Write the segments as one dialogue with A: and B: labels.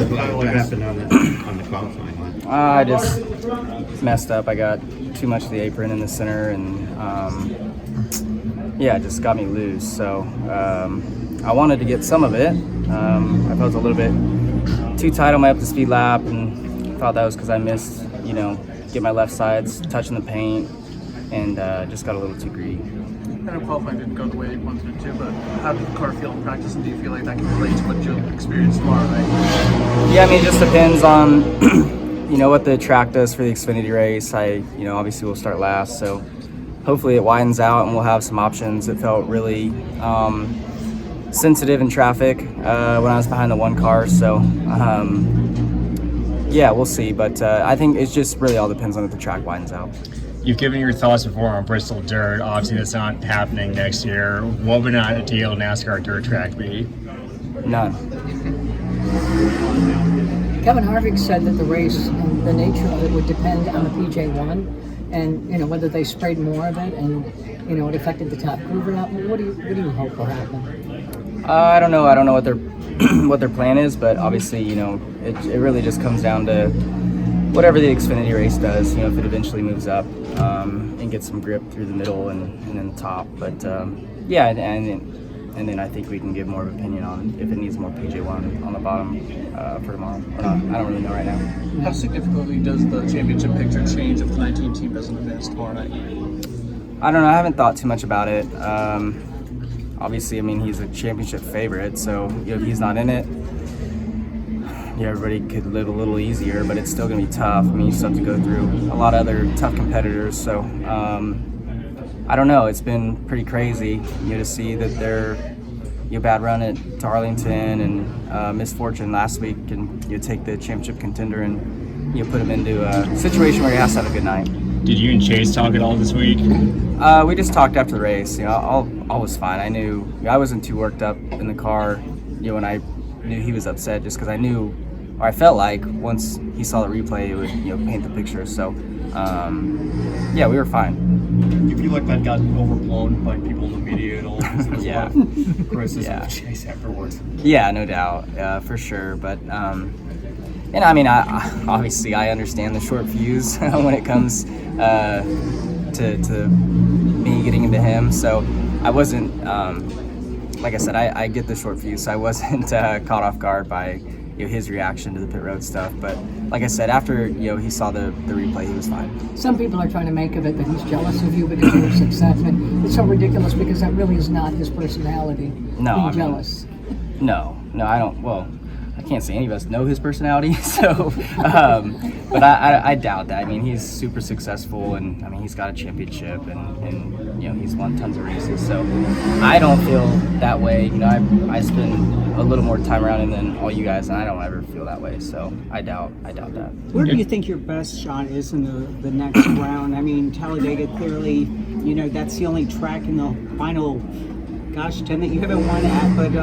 A: What happened on the qualifying line?
B: I just messed up. I got too much of the apron in the center, and it just got me loose. So I wanted to get some of it. I felt a little bit too tight on my up to speed lap, and thought that was because I missed, get my left sides touching the paint, and just got a little too greedy.
C: I know qualifying didn't go the way you wanted it to, but how did the car feel in practice, and do you feel like that can relate to what you'll experience tomorrow night?
B: Yeah, it just depends on, what the track does for the Xfinity race. Obviously we'll start last, so hopefully it widens out and we'll have some options. It felt really sensitive in traffic when I was behind the one car, so we'll see. But I think it's just really all depends on if the track widens out.
D: You've given your thoughts before on Bristol dirt. Obviously, that's not happening next year. What would an ideal NASCAR dirt track be?
B: None.
E: Kevin Harvick said that the race and the nature of it would depend on the PJ1 and, whether they sprayed more of it and, it affected the top groove or not. What do you hope will happen?
B: I don't know. I don't know what their what their plan is, but obviously, it really just comes down to whatever the Xfinity race does, if it eventually moves up and gets some grip through the middle and then the top. But and then I think we can give more of an opinion on if it needs more PJ1 on the bottom for tomorrow or not. I don't really know right now.
C: How significantly does the championship picture change if the 19 team doesn't advance tomorrow night?
B: I don't know. I haven't thought too much about it. Obviously, he's a championship favorite, so if he's not in it, everybody could live a little easier, but it's still going to be tough. You still have to go through a lot of other tough competitors. So I don't know. It's been pretty crazy, to see that they're bad run at Arlington and misfortune last week, and you take the championship contender and put him into a situation where he has to have a good night.
D: Did you and Chase talk at all this week?
B: We just talked after the race. All was fine. I knew I wasn't too worked up in the car. When I knew he was upset, just because I knew, or I felt like once he saw the replay, it would paint the picture. So we were fine.
F: You feel like that got overblown by people in the media and all?
B: Yeah.
F: Criticism of Chase afterwards.
B: Yeah, no doubt, for sure. But I obviously I understand the short fuse when it comes to me getting into him. So I wasn't, like I said, I get the short fuse. So I wasn't caught off guard by his reaction to the pit road stuff. But like I said, after he saw the replay, he was fine.
E: Some people are trying to make of it that he's jealous of you because of your success. And it's so ridiculous because that really is not his personality.
B: No,
E: jealous.
B: No, I don't. Well, I can't say any of us know his personality, so but I doubt that. he's super successful, and he's got a championship, and he's won tons of races, so I don't feel that way. I spend a little more time around him than all you guys, and I don't ever feel that way, so I doubt that.
G: Where do you think your best shot is in the next round? Talladega clearly, that's the only track in the final 10 that you haven't won at, but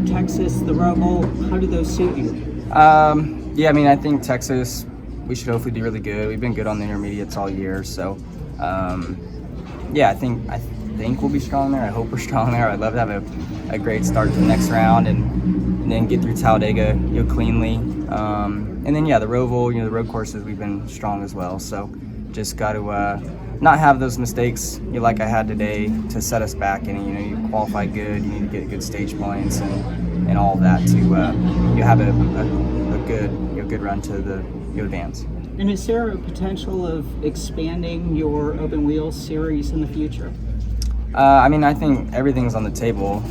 G: Texas, the Roval, how do those suit you?
B: I think Texas, we should hopefully do really good. We've been good on the intermediates all year, so I think we'll be strong there. I hope we're strong there. I'd love to have a great start to the next round and then get through Talladega cleanly. And then the Roval, the road courses, we've been strong as well. So just got to not have those mistakes like I had today to set us back. And you qualify good, you need to get good stage points and all of that to have a good run to the advance.
G: And is there a potential of expanding your open wheel series in the future?
B: I think everything's on the table.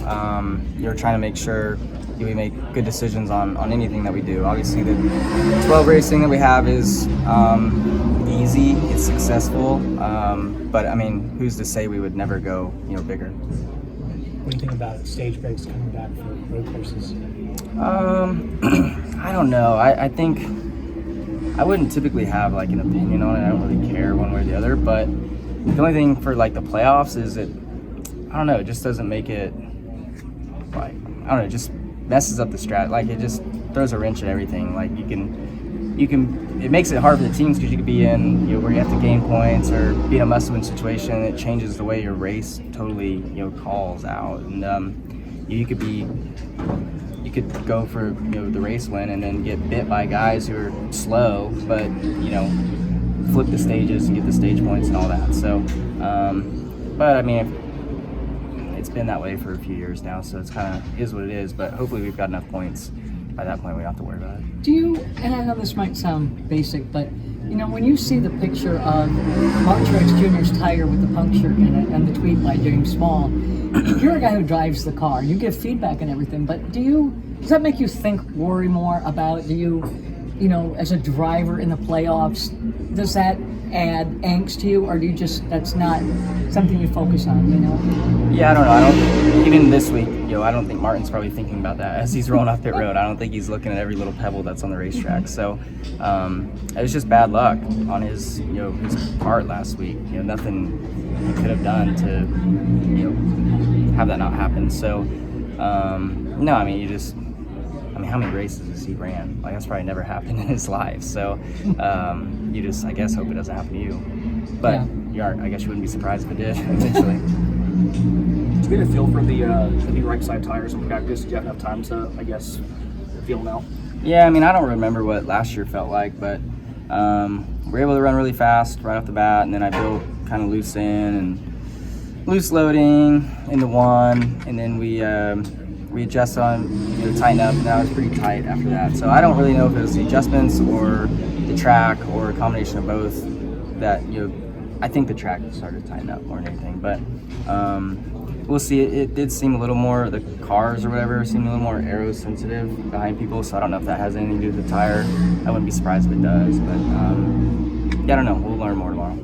B: You're trying to make sure we make good decisions on anything that we do. Obviously, the 12 racing that we have is easy. It's successful. But who's to say we would never go, bigger?
H: What do you think about stage breaks coming back for road courses?
B: I don't know. I think I wouldn't typically have an opinion on it. I don't really care one way or the other. But the only thing for the playoffs is it just doesn't make it it just messes up the strat. It just throws a wrench at everything. It makes it hard for the teams because you could be in where you have to gain points or be in a must-win situation. It changes the way your race totally calls out, and you could be you could go for the race win and then get bit by guys who are slow, but flip the stages and get the stage points and all that. So, but I mean, it's been that way for a few years now, so it's kind of is what it is. But hopefully, we've got enough points. By that point, we don't have to worry about it.
E: Do you, and I know this might sound basic, but when you see the picture of Martin Truex Jr.'s tire with the puncture in it and the tweet by James Small, you're a guy who drives the car. You give feedback and everything, but does that make you worry more about, as a driver in the playoffs, does that add angst to you, or do you that's not something you focus on,
B: Yeah, I don't know. Even this week, I don't think Martin's probably thinking about that as he's rolling off pit road. I don't think he's looking at every little pebble that's on the racetrack. So it was just bad luck on his part last week. Nothing he could have done to have that not happen. So no, I mean how many races has he ran? Like, that's probably never happened in his life. So you just, I guess, hope it doesn't happen to you. But I guess you wouldn't be surprised if it did eventually.
F: Did you get a feel for the new right side tires in practice? Did you have enough time to, I guess, feel now?
B: Yeah, I mean, I don't remember what last year felt like, but we were able to run really fast right off the bat, and then I built kind of loose in and loose loading into one, and then we adjusted on, tighten up, and that was pretty tight after that. So I don't really know if it was the adjustments or the track or a combination of both that, I think the track started to tighten up more than anything, but we'll see. It did seem a little more, the cars or whatever seemed a little more aero sensitive behind people, so I don't know if that has anything to do with the tire. I wouldn't be surprised if it does, but I don't know. We'll learn more tomorrow.